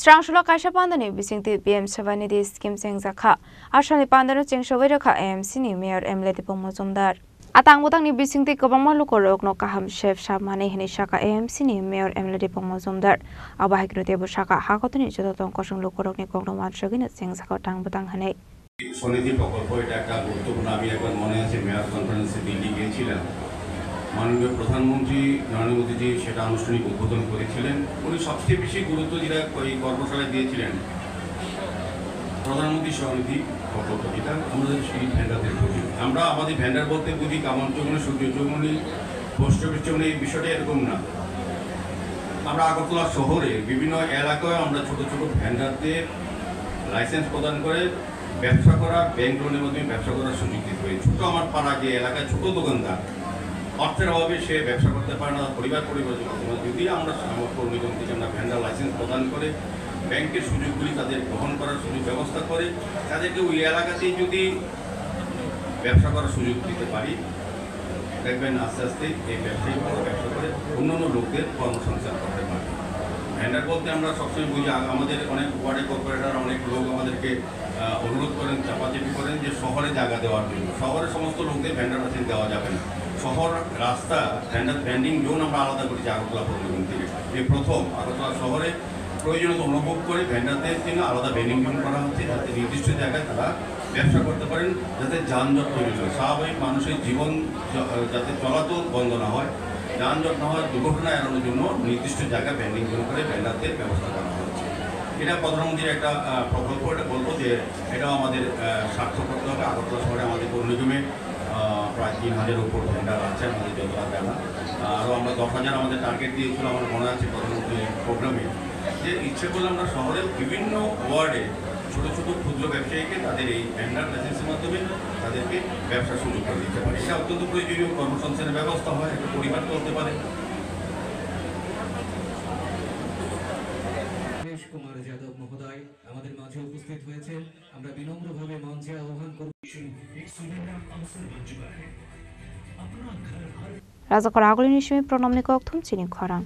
Strangshula Kasha Pandani bising the BM Savani di scheme Sengzaka. Ashani Pandano Cheng Shoveraka AMC ni Mayor Emleti Pomozumdar. Atang butang ni bising the Gobamalu Korok no Kaham Chef Shamani Hinishaka AMC ni Mayor Emleti Pomozumdar. Abahikruti Bushaka Hakotani Joton Koshun Lukorok ni Kongoman Shogin at Sengzaka Tang Butang Hane. Soniti প্রকল্প এটা একটা গুরুত্বপূর্ণ আমি একবার মনে আছে mayor কনফারেন্সে দিল্লি গিয়েছিলাম মাননীয় প্রধানমন্ত্রী নরেন্দ্র মোদীজি সেটা আনুষ্ঠানিক উদ্বোধন করেছিলেন উনি সবচেয়ে বেশি গুরুত্ব যেটা এই কর্মশালায় দিয়েছিলেন প্রধানমন্ত্রী সমিতি প্রকল্প যেটা আমাদের সেই ভেন্ডারদের প্রতি আমরা আমাদের ভেন্ডার বলতে বুঝি কামনচৌমনি সূর্যচৌমনি পোস্ট অফিস চৌমনি এই বিষয়টা এরকম না আমরা আগরতলা শহরে বিভিন্ন এলাকায় আমরা ছোট ছোট ভেন্ডারদের লাইসেন্স প্রদান করে ব্যবসা করা ব্যাংক লোনের মাধ্যমে ব্যবসা করার সুযোগ দিতে হবে ছোট আমার পাড়া যে এলাকায় ছোট দোকানদার অর্থের অভাবে সে ব্যবসা করতে পারে না পরিবার যদি আমরা সামর্থ্য নিগম থেকে আমরা ভেন্ডার লাইসেন্স প্রদান করে ব্যাংকের সুযোগগুলি তাদের গ্রহণ করার সুযোগ ব্যবস্থা করে তাদেরকে ওই এলাকাতেই যদি ব্যবসা করার সুযোগ দিতে পারি দেখবেন আস্তে আস্তে এই ব্যবসায়ী বড় ব্যবসা করে অন্যান্য লোকদের কর্মসংস্থান করতে পারে ভেন্ডার বলতে আমরা সবসময় বুঝি আমাদের অনেক ওয়ার্ডে কর্পোরেটর অনেক লোক আমাদেরকে অনুরোধ করেন চাপাচাপি করেন যে শহরে জায়গা দেওয়ার জন্য শহরে সমস্ত লোকদের ভেন্ডার লাইসেন্স দেওয়া যাবে না শহর রাস্তা ভেন্ডার ভেন্ডিং জোন আমরা আলাদা করেছি আগরতলা পৌর নিগম থেকে এই প্রথম আগরতলা শহরে প্রয়োজনীয়তা অনুভব করে ভেন্ডারদের জন্য আলাদা ভেন্ডিং জোন করা হচ্ছে যাতে নির্দিষ্ট জায়গায় তারা ব্যবসা করতে পারেন যাতে যানজট তৈরি হয় স্বাভাবিক মানুষের জীবন যাতে চলাচল বন্ধ না হয় যানজট না হয় দুর্ঘটনা এড়ানোর জন্য নির্দিষ্ট জায়গায় ভেন্ডিং জোন করে ভেন্ডারদের ব্যবস্থা করা হচ্ছে এটা প্রধানমন্ত্রীর একটা প্রকল্প এটা বলবো যে এটাও আমাদের সার্থক করতে হবে আগরতলা শহরে আমাদের পৌর নিগমে প্রায় 3000-এর উপর ভেন্ডার আছে আমাদের যতটা জানা আরও আমরা 10,000 আমাদের টার্গেট দিয়েছিল আমার মনে আছে প্রধানমন্ত্রী প্রোগ্রামে যে ইচ্ছে করলে আমরা শহরের বিভিন্ন ওয়ার্ডে ছোটো ছোটো ক্ষুদ্র ব্যবসায়ীকে তাদের এই ভেন্ডার লাইসেন্সের মাধ্যমে তাদেরকে ব্যবসার সুযোগ করে দিতে পারে এটা অত্যন্ত প্রয়োজনীয় কর্মসংস্থানের ব্যবস্থা হয় একটা পরিবার চলতে পারে কুমার যাদব মহোদয় আমাদের মাঝে উপস্থিত হয়েছেন আমরা বিনম্রভাবে মঞ্চে আহ্বান করব রাজা করাগুলি নিশ্চয়ই প্রণাম নিকোক থুম চিনি খরাং